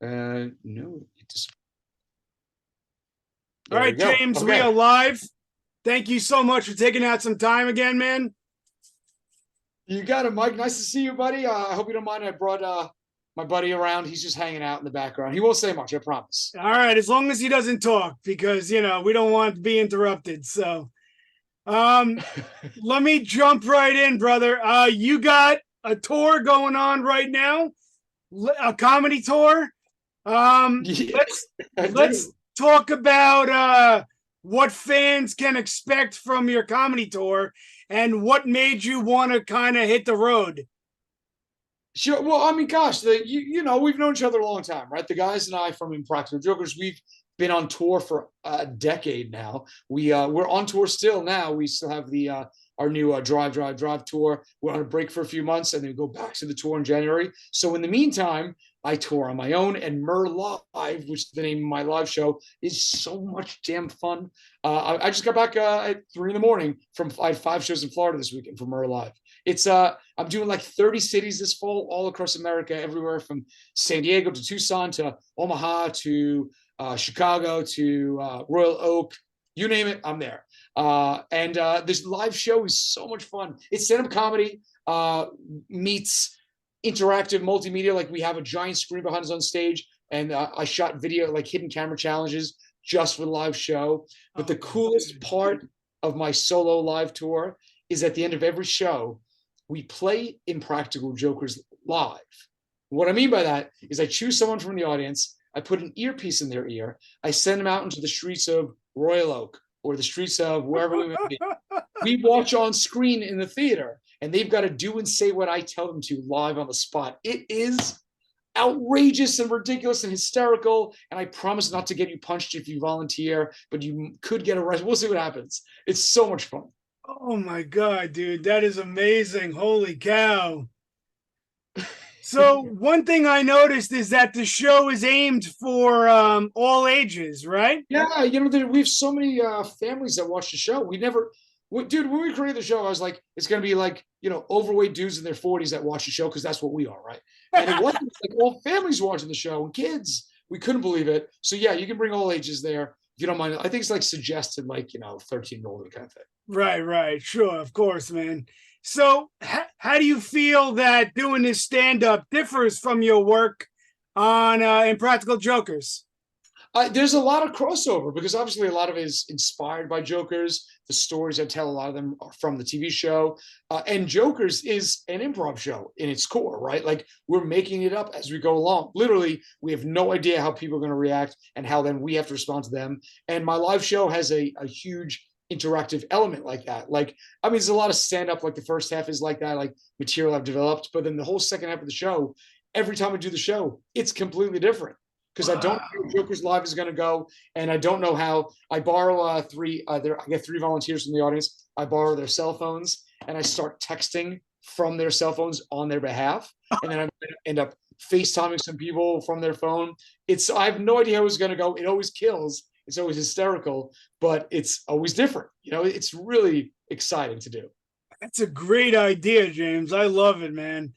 No, it just, All there we right, go. James, we Okay. are live. Thank you so much for taking out some time again, man. You got it, Mike. Nice to see you, buddy. I hope you don't mind. I brought my buddy around. He's just hanging out in the background. He won't say much, I promise. All right, as long as he doesn't talk, because we don't want to be interrupted. So, um, let me jump right in, brother. You got a tour going on right now, a comedy tour. Yeah, Let's I let's do. talk about what fans can expect from your comedy tour and what made you want to kind of hit the road. Sure. Well, I mean, gosh, we've known each other a long time, right? The guys and I from Impractical Jokers, we've been on tour for a decade now. We're on tour still now. We still have the our new Drive tour. We're on a break for a few months, and then we go back to the tour in January. So in the meantime, I tour on my own, and Murr Live, which is the name of my live show, is so much damn fun. I just got back at 3 in the morning from I had 5 shows in Florida this weekend for Murr Live. It's I'm doing like 30 cities this fall, all across America, everywhere from San Diego to Tucson to Omaha to Chicago to Royal Oak. You name it, I'm there. And this live show is so much fun. It's stand-up comedy meets interactive multimedia. Like we have a giant screen behind us on stage, and I shot video, like hidden camera challenges, just for the live show. But the coolest part of my solo live tour is at the end of every show, we play Impractical Jokers live. What I mean by that is I choose someone from the audience, I put an earpiece in their ear, I send them out into the streets of Royal Oak or the streets of wherever we may be. We watch on screen in the theater, and they've got to do and say what I tell them to live on the spot. It is outrageous and ridiculous and hysterical. And I promise not to get you punched if you volunteer, but you could get arrested. We'll see what happens. It's so much fun. Oh my God, dude, that is amazing. Holy cow. So, one thing I noticed is that the show is aimed for all ages, right? Yeah, we have so many families that watch the show. Dude, when we created the show, I was like, it's going to be like, overweight dudes in their 40s that watch the show because that's what we are, right? And it wasn't like all families watching the show and kids. We couldn't believe it. So, yeah, you can bring all ages there if you don't mind. I think it's like suggested, like, 13 and older kind of thing. Right, right. Sure, of course, man. So, how do you feel that doing this stand up differs from your work on Impractical Jokers? There's a lot of crossover because obviously a lot of it is inspired by Jokers. The stories I tell, a lot of them are from the TV show. And Jokers is an improv show in its core, right? Like we're making it up as we go along. Literally, we have no idea how people are going to react and how then we have to respond to them. And my live show has a huge interactive element like that. Like, I mean, there's a lot of stand up, like the first half is like that, like material I've developed. But then the whole second half of the show, every time I do the show, it's completely different because I don't know Wow. how Joker's Live is going to go, and I don't know how. I borrow three. I get 3 volunteers from the audience. I borrow their cell phones, and I start texting from their cell phones on their behalf, and then I end up FaceTiming some people from their phone. I have no idea how it's going to go. It always kills. It's always hysterical, but it's always different. It's really exciting to do. That's a great idea, James. I love it, man.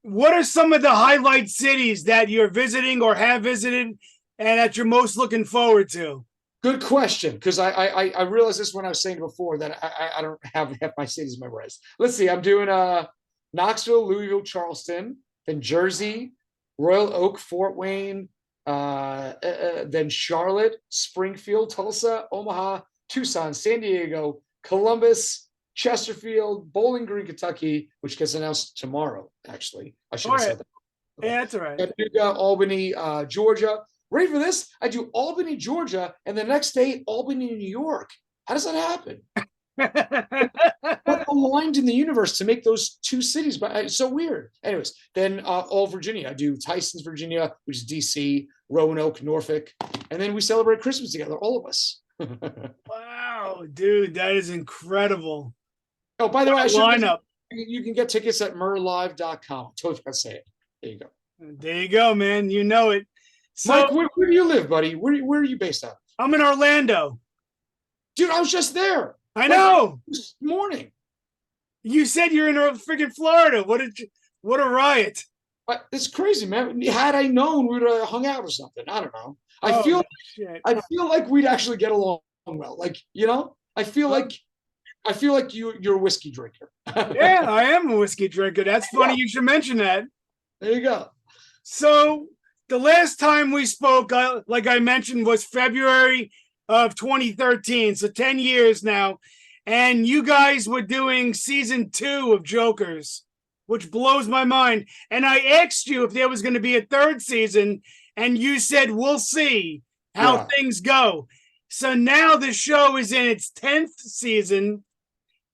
What are some of the highlight cities that you're visiting or have visited and that you're most looking forward to? Good question, because I realized this when I was saying before that I don't have half my cities memorized. Let's see, I'm doing Knoxville, Louisville, Charleston, then Jersey, Royal Oak, Fort Wayne, then Charlotte, Springfield, Tulsa, Omaha, Tucson, San Diego, Columbus, Chesterfield, Bowling Green, Kentucky, which gets announced tomorrow. Actually, I should All have right. said that. Okay. Yeah, that's all right. Chattanooga, Albany, Georgia. Ready for this? I do Albany, Georgia, and the next day, Albany, New York. How does that happen? What aligned in the universe to make those two cities? But it's so weird. Anyways, then all Virginia. I do Tysons, Virginia, which is DC, Roanoke, Norfolk, and then we celebrate Christmas together, all of us. Wow, dude, that is incredible. Oh, by the What way, I a should mention lineup. you can get tickets at murrlive.com. I totally forgot to say it. There you go. There you go, man. You know it. So Mike, where do you live, buddy? Where are you based out of? I'm in Orlando. Dude, I was just there. I Like know. this morning. You said you're in freaking Florida. What a riot. It's crazy, man. Had I known, we would have hung out or something. I don't know. I Oh feel shit. I feel like we'd actually get along well. Like, Um, I feel like you're a whiskey drinker. yeah, I am a whiskey drinker. That's funny you should mention that. There you go. So the last time we spoke, like I mentioned, was February of 2013. So 10 years now. And you guys were doing season 2 of Jokers, which blows my mind. And I asked you if there was going to be a third season, and you said, we'll see how Yeah. things go. So now the show is in its 10th season.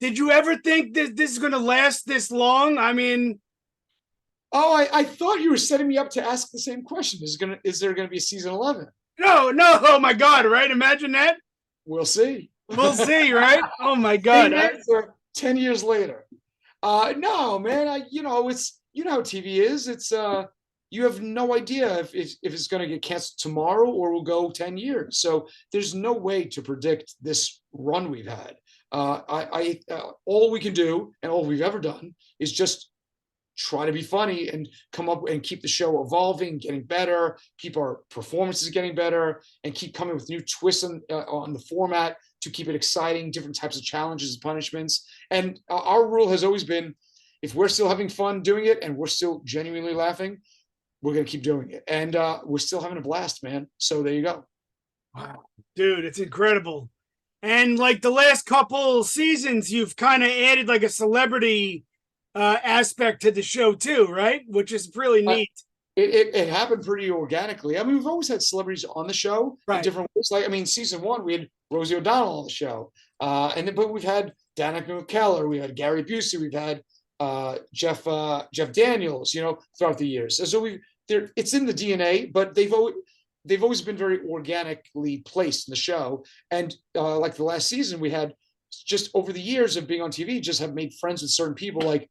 Did you ever think that this is going to last this long? I mean, Oh, I thought you were setting me up to ask the same question. Is there gonna be a season 11? no, no. Oh my God, right? Imagine that. We'll see. We'll see, right? Oh my God. Same answer 10 years later. No, man. It's how TV is. It's you have no idea if it's going to get canceled tomorrow or will go 10 years. So there's no way to predict this run we've had. All we can do and all we've ever done is just try to be funny and come up and keep the show evolving, getting better, keep our performances getting better, and keep coming with new twists on the format to keep it exciting, different types of challenges and punishments. And our rule has always been, if we're still having fun doing it and we're still genuinely laughing, we're going to keep doing it. And we're still having a blast, man. So there you go. Wow, dude, it's incredible. And like the last couple seasons, you've kind of added like a celebrity aspect to the show too, right? Which is really Uh, neat. it happened pretty organically. I mean, we've always had celebrities on the show in Right. different ways. Like, I mean, season 1, we had Rosie O'Donnell on the show. But we've had Danica McKellar, we had Gary Busey, we've had Jeff Daniels, throughout the years. So it's in the DNA, but they've always been very organically placed in the show. And like the last season, we had just over the years of being on TV, just have made friends with certain people. Like,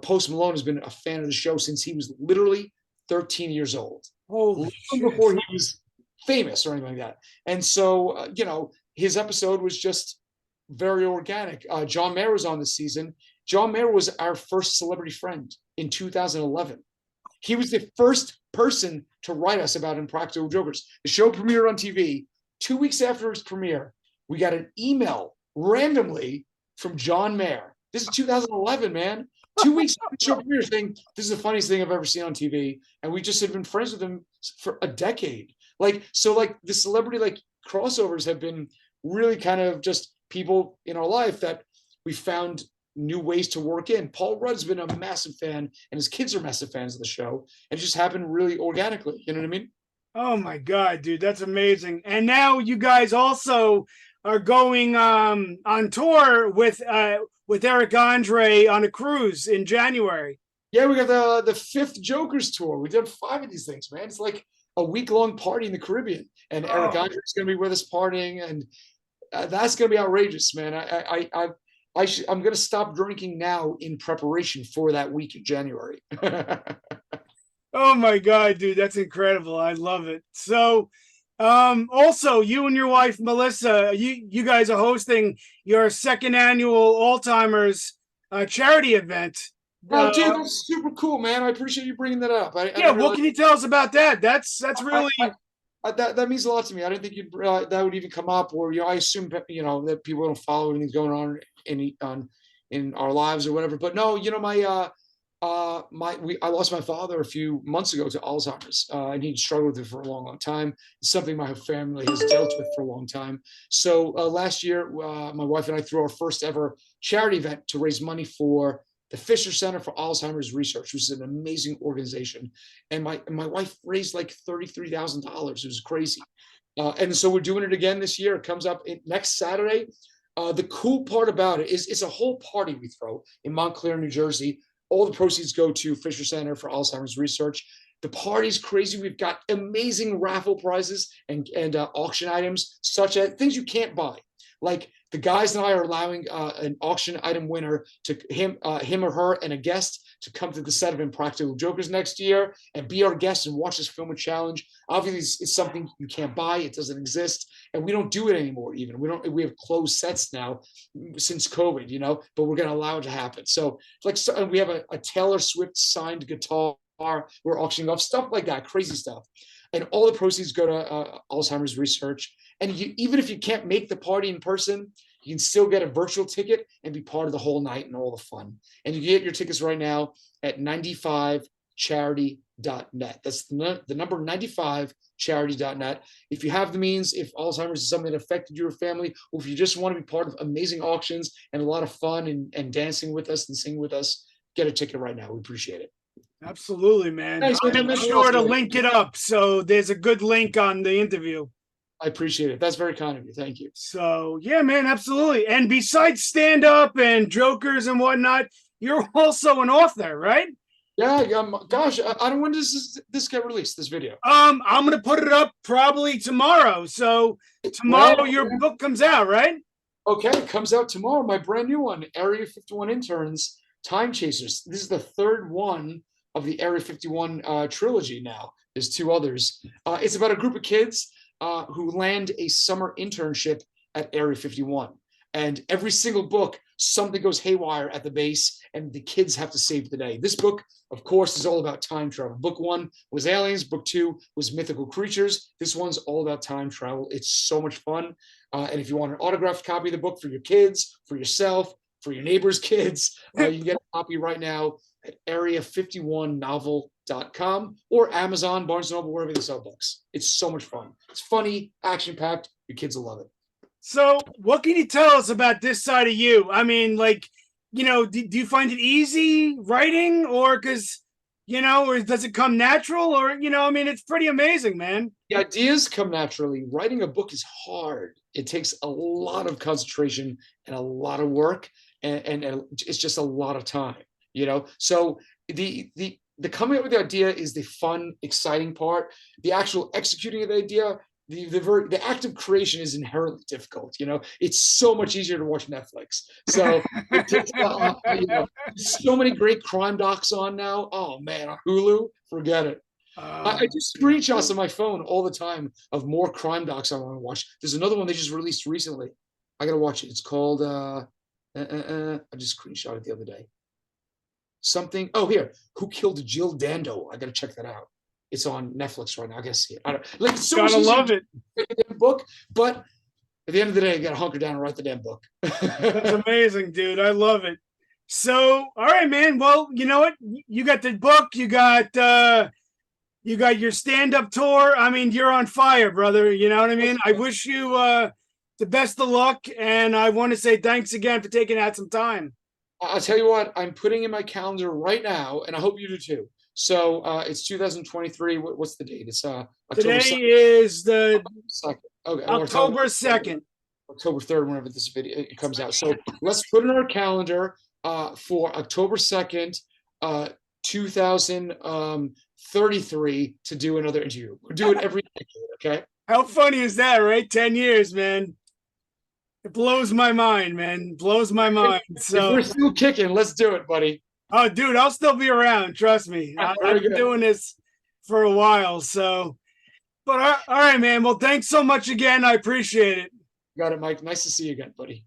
Post Malone has been a fan of the show since he was literally 13 years old, Holy long shit. before he was famous or anything like that. And so, his episode was just very organic. John Mayer was on this season. John Mayer was our first celebrity friend in 2011. He was the first person to write us about Impractical Jokers. The show premiered on TV. 2 weeks after its premiere, we got an email randomly from John Mayer. This is 2011, man. 2 weeks after the show premiere, saying, "This is the funniest thing I've ever seen on TV." And we just had been friends with him for a decade. Like the celebrity crossovers have been really kind of just people in our life that we found new ways to work in. Paul Rudd's been a massive fan, and his kids are massive fans of the show. And it just happened really organically. You know what I mean? Oh my God, dude, that's amazing. And now you guys also are going on tour with Eric Andre on a cruise in January. Yeah, we got the fifth Jokers tour. We did 5 of these things, man. It's like a week-long party in the Caribbean, and Eric Andre is going to be with us partying, and that's going to be outrageous, man. I'm going to stop drinking now in preparation for that week in January. Oh my God, dude, that's incredible. I love it. So, also you and your wife, Melissa, you guys are hosting your second annual Alzheimer's charity event. Oh, dude, that's super cool, man. I appreciate you bringing that up. Yeah, what can you tell us about that? That's really that means a lot to me. I didn't think that would even come up, or I assume that people don't follow anything going on in our lives or whatever. But no, I lost my father a few months ago to Alzheimer's, and he'd struggled with it for a long, long time. It's something my family has dealt with for a long time. So last year, my wife and I threw our first ever charity event to raise money for the Fisher Center for Alzheimer's Research, which is an amazing organization. And my wife raised like $33,000. It was crazy. And so we're doing it again this year. It comes up next Saturday. The cool part about it is it's a whole party we throw in Montclair, New Jersey. All the proceeds go to Fisher Center for Alzheimer's Research. The party's crazy. We've got amazing raffle prizes and auction items, such as things you can't buy. Like the guys and I are allowing an auction item winner to him or her and a guest to come to the set of Impractical Jokers next year and be our guest and watch us film a challenge. Obviously, it's something you can't buy. It doesn't exist. And we don't do it anymore even. We have closed sets now since COVID, but we're going to allow it to happen. So we have a Taylor Swift signed guitar we're auctioning off stuff like that, crazy stuff. And all the proceeds go to Alzheimer's research. And even if you can't make the party in person, you can still get a virtual ticket and be part of the whole night and all the fun. And you can get your tickets right now at 95charity.net. That's the number 95charity.net. If you have the means, if Alzheimer's is something that affected your family, or if you just want to be part of amazing auctions and a lot of fun and dancing with us and singing with us, get a ticket right now. We appreciate it. Absolutely, man. Thanks, man. I'm sure to link it up. So there's a good link on the interview. I appreciate it. That's very kind of you. Thank you. So yeah, man, absolutely. And besides stand-up and jokers and whatnot, you're also an author, right? Yeah, gosh, I don't know when does this get released, this video? I'm gonna put it up probably tomorrow. So tomorrow your book comes out, right? Okay, it comes out tomorrow. My brand new one, Area 51 Interns, Time Chasers. This is the third one of the Area 51 trilogy now. There's two others. It's about a group of kids who land a summer internship at Area 51. And every single book, something goes haywire at the base, and the kids have to save the day. This book, of course, is all about time travel. Book 1 was aliens. Book 2 was mythical creatures. This one's all about time travel. It's so much fun. And if you want an autographed copy of the book for your kids, for yourself, for your neighbor's kids, you can get a copy right now at area51novel.com or Amazon, Barnes & Noble, wherever they sell books. It's so much fun. It's funny, action-packed. Your kids will love it. So what can you tell us about this side of you? I mean, like, do you find it easy writing, or or does it come natural, or, I mean, it's pretty amazing, man. The ideas come naturally. Writing a book is hard. It takes a lot of concentration and a lot of work, and it's just a lot of time, So the coming up with the idea is the fun, exciting part. The actual executing of the idea, the act of creation is inherently difficult. It's so much easier to watch Netflix. So it takes, so many great crime docs on now. Oh man, on Hulu, forget it. I do screenshots on my phone all the time of more crime docs I want to watch. There's another one they just released recently. I gotta watch it. It's called I just screenshot it the other day. Something. Oh, here. Who Killed Jill Dando? I gotta check that out. It's on Netflix right now. I gotta see it. I don't like. It's so gotta love it. Book, but at the end of the day, you gotta hunker down and write the damn book. That's amazing, dude. I love it. So, all right, man. Well, you know what? You got the book. You got your stand-up tour. I mean, you're on fire, brother. You know what I mean? I wish you the best of luck, and I want to say thanks again for taking out some time. I'll tell you what. I'm putting in my calendar right now, and I hope you do too. So it's 2023. What's the date? It's October today 2nd. is the 2nd. Okay, October 2nd. October 3rd, whenever this video it comes out. So let's put in our calendar for October 2nd, 2033 to do another interview. We'll do it every decade, okay? How funny is that, right? 10 years, man. It blows my mind, man. Blows my mind. So if we're still kicking, let's do it, buddy. Oh, dude, I'll still be around. Trust me. I've been doing this for a while. So, but all right, man. Well, thanks so much again. I appreciate it. Got it, Mike. Nice to see you again, buddy.